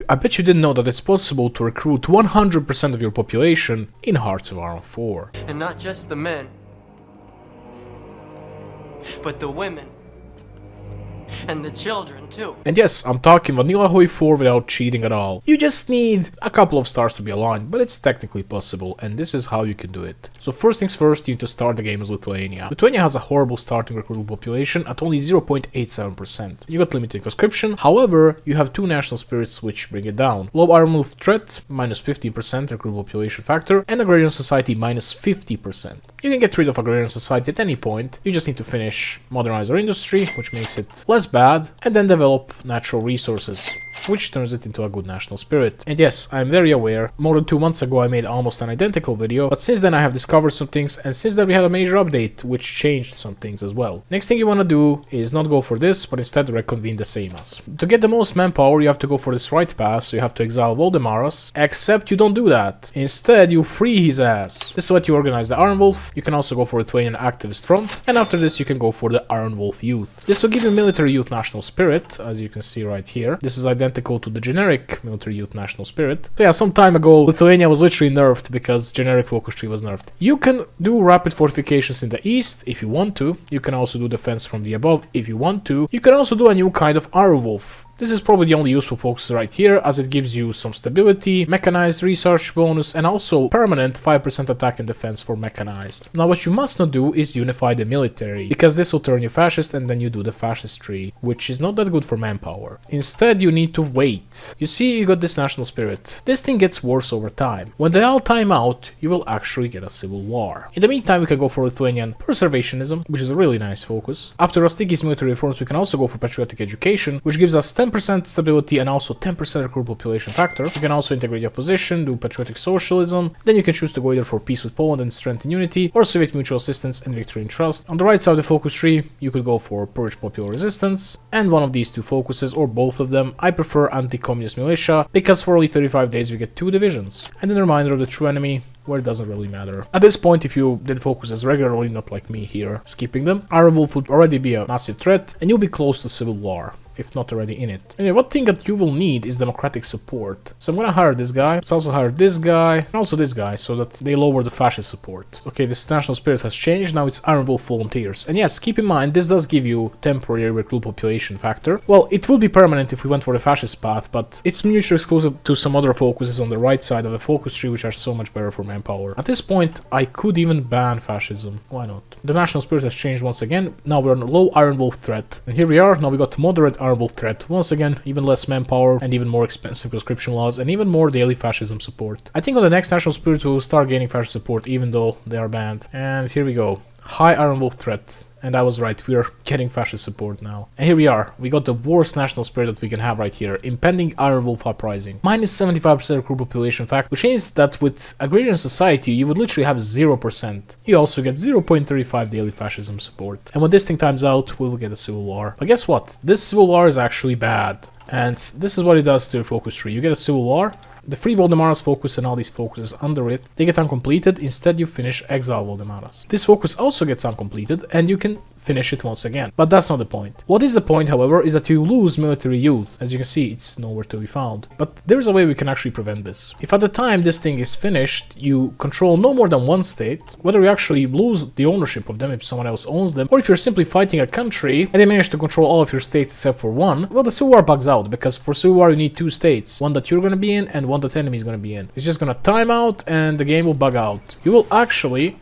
I bet you didn't know that it's possible to recruit 100% of your population in Hearts of Iron 4. And not just the men, but the women. And the children too. And yes, I'm talking vanilla HOIIV 4 without cheating at all. You just need a couple of stars to be aligned, but it's technically possible, and this is how you can do it. So first things first, you need to start the game as Lithuania. Lithuania has a horrible starting recruitable population at only 0.87%. You got limited conscription, however, you have 2 national spirits which bring it down. Low Iron Wolf threat, minus 15% recruitable population factor, and Agrarian Society minus 50%. You can get rid of Agrarian Society at any point, you just need to finish modernize our industry, which makes it less bad, and then develop natural resources, which turns it into a good national spirit. And yes, I'm very aware, more than 2 months ago I made almost an identical video, but since then I have discovered some things, and since then we had a major update which changed some things as well. Next thing you want to do is not go for this, but instead reconvene the Seimas. To get the most manpower you have to go for this right path, so you have to exile Voldemaras, except you don't do that. Instead you free his ass. This is what you organize the Iron Wolf. You can also go for Lithuanian Activist Front, and after this you can go for the Iron Wolf Youth. This will give you military youth national spirit, as you can see right here. This is identical to the generic military youth national spirit. So yeah, some time ago Lithuania was literally nerfed because generic focus tree was nerfed. You can do rapid fortifications in the east if you want to. You can also do defense from the above if you want to. You can also do a new kind of Iron Wolf. This is probably the only useful focus right here, as it gives you some stability, mechanized research bonus, and also permanent 5% attack and defense for mechanized. Now what you must not do is unify the military, because this will turn you fascist and then you do the fascist tree, which is not that good for manpower. Instead you need to wait. You see, you got this national spirit. This thing gets worse over time. When they all time out, you will actually get a civil war. In the meantime, we can go for Lithuanian preservationism, which is a really nice focus. After Rastiki's military reforms, we can also go for patriotic education, which gives us 10% stability and also 10% recruitable population factor. You can also integrate your position, do patriotic socialism, then you can choose to go either for peace with Poland and strength and unity, or Soviet mutual assistance and victory and trust. On the right side of the focus tree, you could go for purge popular resistance, and one of these 2 focuses, or both of them. I prefer anti-communist militia, because for only 35 days we get 2 divisions. And then a reminder of the true enemy, where it doesn't really matter. At this point, if you did focuses regularly, not like me here, skipping them, Iron Wolf would already be a massive threat, and you'll be close to civil war, if not already in it. Anyway, one thing that you will need is democratic support. So I'm gonna hire this guy. Let's also hire this guy, and also this guy, so that they lower the fascist support. Okay, this national spirit has changed, now it's Iron Wolf volunteers. And yes, keep in mind, this does give you temporary recruit population factor. Well, it will be permanent if we went for the fascist path, but it's mutually exclusive to some other focuses on the right side of the focus tree, which are so much better for manpower. At this point, I could even ban fascism. Why not? The national spirit has changed once again. Now we're on a low Iron Wolf threat. And here we are, now we got moderate Iron Wolf threat. Once again, even less manpower and even more expensive conscription laws and even more daily fascism support. I think on the next national spirit we will start gaining fascist support even though they are banned. And here we go. High Iron Wolf threat. And I was right, we are getting fascist support now. And here we are, we got the worst national spirit that we can have right here, impending Iron Wolf uprising. Minus 75% recruit population fact, which means that with Agrarian Society you would literally have 0%. You also get 0.35 daily fascism support. And when this thing times out, we will get a civil war. But guess what? This civil war is actually bad. And this is what it does to your focus tree. You get a civil war. The free Voldemaras focus and all these focuses under it, they get uncompleted. Instead you finish exile Voldemaras. This focus also gets uncompleted and you can finish it once again. But that's not the point. What is the point, however, is that you lose military youth. As you can see, it's nowhere to be found. But there's a way we can actually prevent this. If at the time this thing is finished, you control no more than 1 state, whether you actually lose the ownership of them if someone else owns them, or if you're simply fighting a country and they manage to control all of your states except for 1, well, the civil war bugs out, because for civil war you need 2 states. One that you're gonna be in and one that the enemy is gonna be in. It's just gonna time out and the game will bug out. You will actually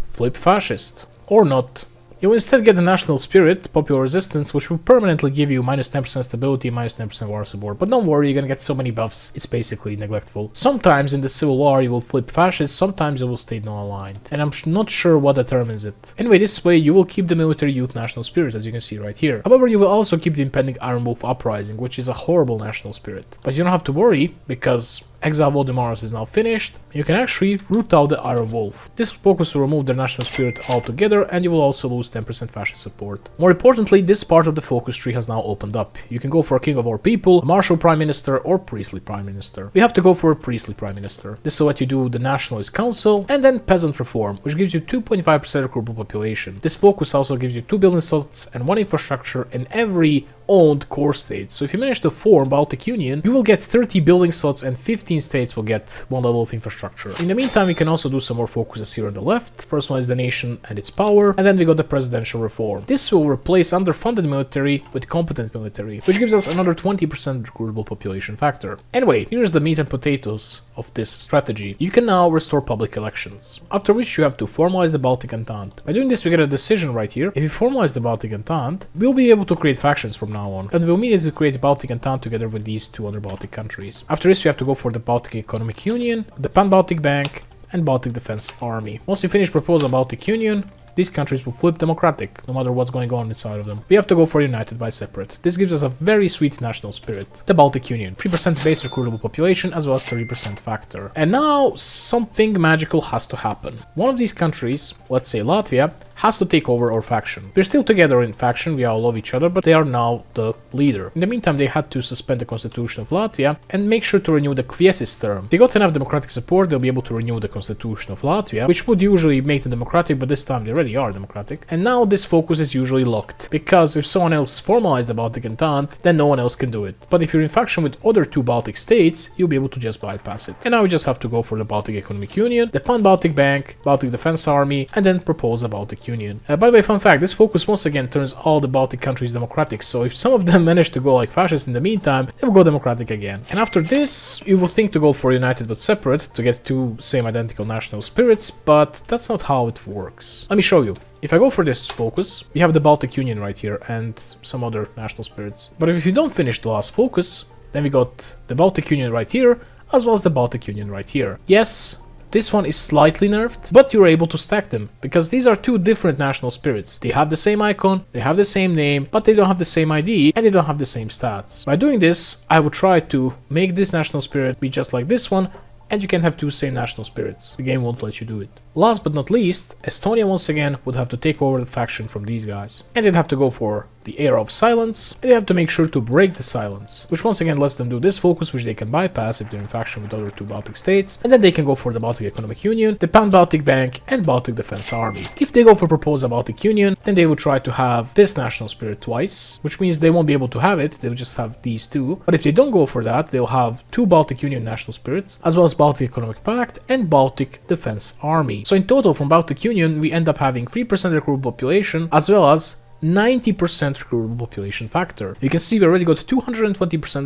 flip fascist. Or not. You will instead get the national spirit, popular resistance, which will permanently give you minus 10% stability, minus 10% war support. But don't worry, you're gonna get so many buffs, it's basically neglectful. Sometimes in the civil war you will flip fascist, sometimes you will stay non-aligned. And I'm not sure what determines it. Anyway, this way you will keep the military youth national spirit, as you can see right here. However, you will also keep the impending Iron Wolf uprising, which is a horrible national spirit. But you don't have to worry, because Exile Voldemaras is now finished. You can actually root out the Iron Wolf. This focus will remove their national spirit altogether, and you will also lose 10% fascist support. More importantly, this part of the focus tree has now opened up. You can go for a King of All People, a Martial Prime Minister, or Priestly Prime Minister. We have to go for a Priestly Prime Minister. This is what you do the Nationalist Council, and then Peasant Reform, which gives you 2.5% recruitable population. This focus also gives you 2 building slots and 1 infrastructure in every owned core states. So if you manage to form Baltic Union, you will get 30 building slots and 15 states will get 1 level of infrastructure. In the meantime, we can also do some more focuses here on the left. First one is the nation and its power, and then we got the presidential reform. This will replace underfunded military with competent military, which gives us another 20% recruitable population factor. Anyway, here's the meat and potatoes of this strategy. You can now restore public elections, after which you have to formalize the Baltic Entente. By doing this, we get a decision right here. If you formalize the Baltic Entente, we'll be able to create factions from now on, and we'll immediately create the Baltic Entente together with these 2 other Baltic countries. After this, we have to go for the Baltic Economic Union, the Pan-Baltic Bank, and Baltic Defense Army. Once we finish proposal Baltic Union, these countries will flip democratic, no matter what's going on inside of them. We have to go for united by separate. This gives us a very sweet national spirit. The Baltic Union, 3% base recruitable population as well as 30% factor. And now something magical has to happen. One of these countries, let's say Latvia, has to take over our faction. We're still together in faction, we all love each other, but they are now the leader. In the meantime, they had to suspend the constitution of Latvia and make sure to renew the Kviesis term. They got enough democratic support, they'll be able to renew the constitution of Latvia, which would usually make them democratic, but this time they already are democratic. And now this focus is usually locked, because if someone else formalized the Baltic Entente, then no one else can do it. But if you're in faction with other 2 Baltic states, you'll be able to just bypass it. And now we just have to go for the Baltic Economic Union, the Pan-Baltic Bank, Baltic Defense Army, and then propose a Baltic Union. By the way, fun fact, this focus once again turns all the Baltic countries democratic, so if some of them manage to go like fascist in the meantime, they will go democratic again. And after this, you will think to go for united but separate to get 2 same identical national spirits, but that's not how it works. Let me show you. If I go for this focus, we have the Baltic Union right here and some other national spirits. But if you don't finish the last focus, then we got the Baltic Union right here, as well as the Baltic Union right here. Yes, this one is slightly nerfed, but you're able to stack them, because these are 2 different national spirits. They have the same icon, they have the same name, but they don't have the same ID, and they don't have the same stats. By doing this, I would try to make this national spirit be just like this one, and you can have 2 same national spirits. The game won't let you do it. Last but not least, Estonia once again would have to take over the faction from these guys. And they'd have to go for the Era of Silence, and they have to make sure to break the silence, which once again lets them do this focus, which they can bypass if they're in faction with other 2 Baltic states, and then they can go for the Baltic Economic Union, the Pan-Baltic Bank, and Baltic Defense Army. If they go for propose a Baltic Union, then they will try to have this national spirit twice, which means they won't be able to have it, they'll just have these 2. But if they don't go for that, they'll have 2 Baltic Union national spirits, as well as Baltic Economic Pact and Baltic Defense Army. So in total, from Baltic Union, we end up having 3% recruitable population, as well as 90% recruitable population factor. You can see we already got 220%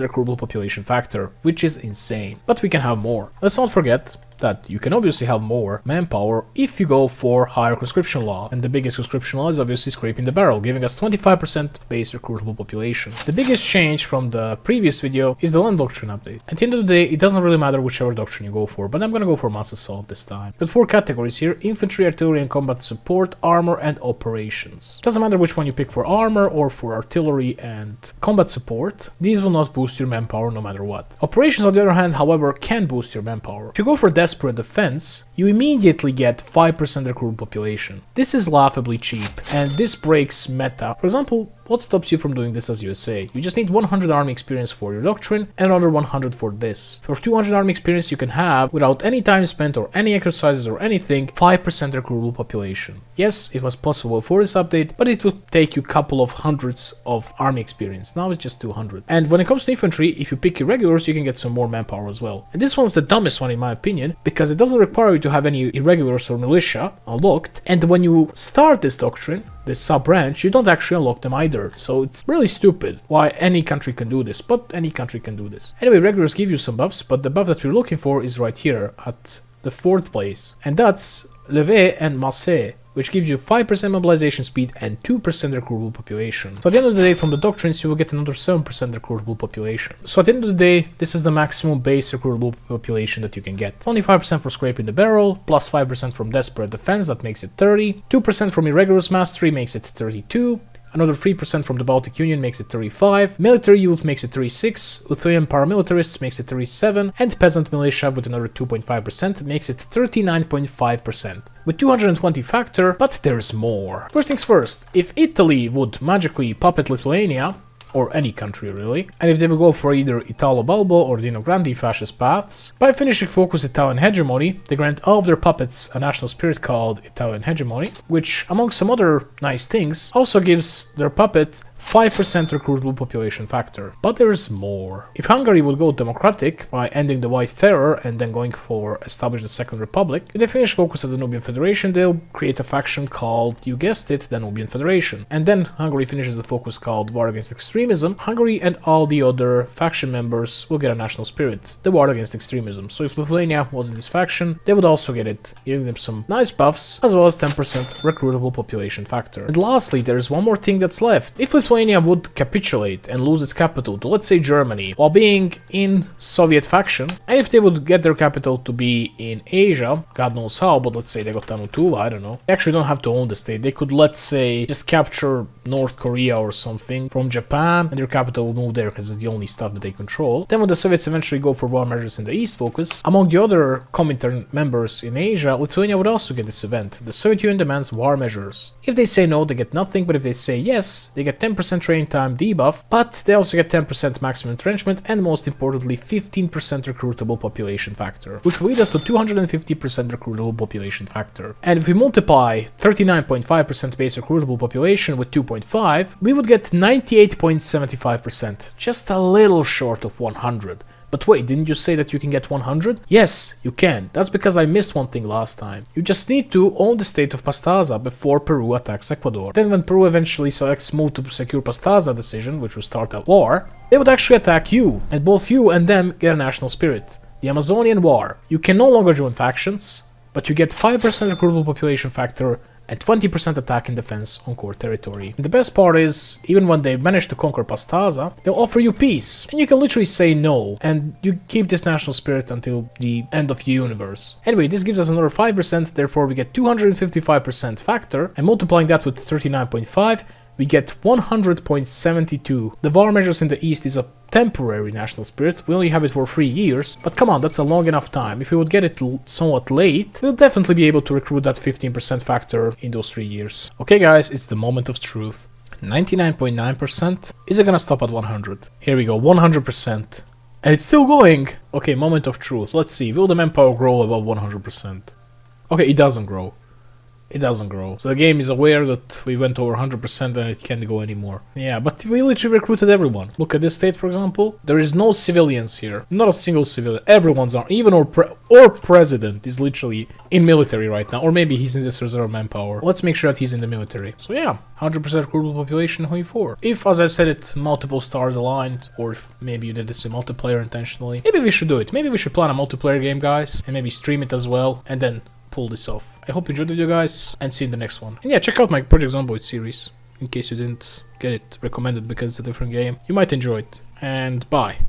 recruitable population factor, which is insane. But we can have more. Let's not forget that you can obviously have more manpower if you go for higher conscription law, and the biggest conscription law is obviously scraping the barrel, giving us 25% base recruitable population. The biggest change from the previous video is the land doctrine update. At the end of the day, it doesn't really matter whichever doctrine you go for, but I'm gonna go for mass assault this time. Got 4 categories here: infantry, artillery and combat support, armor and operations. Doesn't matter which one you pick for armor or for artillery and combat support, these will not boost your manpower no matter what. Operations on the other hand, however, can boost your manpower. If you go for desperate defense, you immediately get 5% recruitable population. This is laughably cheap, and this breaks meta. For example, what stops you from doing this as USA? You just need 100 army experience for your doctrine and another 100 for this. For 200 army experience you can have, without any time spent or any exercises or anything, 5% recruitable population. Yes, it was possible for this update, but it would take you a couple of hundreds of army experience. Now it's just 200. And when it comes to infantry, if you pick irregulars, you can get some more manpower as well. And this one's the dumbest one in my opinion, because it doesn't require you to have any irregulars or militia unlocked, and when you start this doctrine, this sub-branch, you don't actually unlock them either. So it's really stupid why any country can do this, but any country can do this. Anyway, regulars give you some buffs, but the buff that we're looking for is right here at the 4th place, and that's Leve and Masse, which gives you 5% mobilization speed and 2% recruitable population. So at the end of the day, from the doctrines, you will get another 7% recruitable population. So at the end of the day, this is the maximum base recruitable population that you can get. 25% for scraping the barrel, plus 5% from desperate defense, that makes it 30. 2% from irregulars mastery makes it 32. Another 3% from the Baltic Union makes it 35. Military youth makes it 36. Lithuanian paramilitarists makes it 37. And peasant militia with another 2.5% makes it 39.5%. With 220 factor, but there's more. First things first, if Italy would magically puppet Lithuania, or any country really, and if they will go for either Italo-Balbo or Dino Grandi fascist paths, by finishing focus Italian hegemony, they grant all of their puppets a national spirit called Italian hegemony, which, among some other nice things, also gives their puppet 5% recruitable population factor. But there's more. If Hungary would go democratic by ending the White Terror and then going for establish the Second Republic, if they finish focus at the Danubian Federation, they'll create a faction called, you guessed it, the Danubian Federation. And then Hungary finishes the focus called War Against Extremism. Hungary and all the other faction members will get a national spirit, the War Against Extremism. So if Lithuania was in this faction, they would also get it, giving them some nice buffs, as well as 10% recruitable population factor. And lastly, there's one more thing that's left. If Lithuania would capitulate and lose its capital to, let's say, Germany, while being in Soviet faction, and if they would get their capital to be in Asia, God knows how, but let's say they got Vanuatu, I don't know. They actually don't have to own the state. They could, let's say, just capture North Korea or something from Japan, and their capital will move there because it's the only stuff that they control. Then when the Soviets eventually go for war measures in the East focus, among the other Comintern members in Asia, Lithuania would also get this event. The Soviet Union demands war measures. If they say no, they get nothing, but if they say yes, they get 10% train time debuff, but they also get 10% maximum entrenchment and, most importantly, 15% recruitable population factor, which will lead us to 250% recruitable population factor. And if we multiply 39.5% base recruitable population with 2.5, we would get 98.75%, just a little short of 100. But wait, didn't you say that you can get 100? Yes, you can. That's because I missed one thing last time. You just need to own the state of Pastaza before Peru attacks Ecuador. Then when Peru eventually selects move to secure Pastaza decision, which will start a war, they would actually attack you, and both you and them get a national spirit. The Amazonian War. You can no longer join factions, but you get 5% recruitable population factor and 20% attack and defense on core territory. And the best part is, even when they manage to conquer Pastaza, they'll offer you peace. And you can literally say no, and you keep this national spirit until the end of the universe. Anyway, this gives us another 5%, therefore we get 255% factor, and multiplying that with 39.5, we get 100.72. The war measures in the East is a temporary national spirit. We only have it for 3 years, but come on, that's a long enough time. If we would get it somewhat late, we'll definitely be able to recruit that 15% factor in those 3 years. Okay guys, it's the moment of truth. 99.9%? Is it gonna stop at 100? Here we go, 100%. And it's still going! Okay, moment of truth. Let's see, will the manpower grow above 100%? Okay, it doesn't grow. It doesn't grow. So the game is aware that we went over 100% and it can't go anymore. Yeah, but we literally recruited everyone. Look at this state, for example. There is no civilians here. Not a single civilian. Everyone's on. Even our president is literally in military right now. Or maybe he's in this reserve manpower. Let's make sure that he's in the military. So yeah, 100% recruitable population HOIIV. If, as I said it, multiple stars aligned, or if maybe you did this in multiplayer intentionally, maybe we should do it. Maybe we should plan a multiplayer game, guys, and maybe stream it as well, and then pull this off. I hope you enjoyed the video, guys, and see you in the next one. And yeah, check out my Project Zomboid series, in case you didn't get it recommended because it's a different game. You might enjoy it, and bye.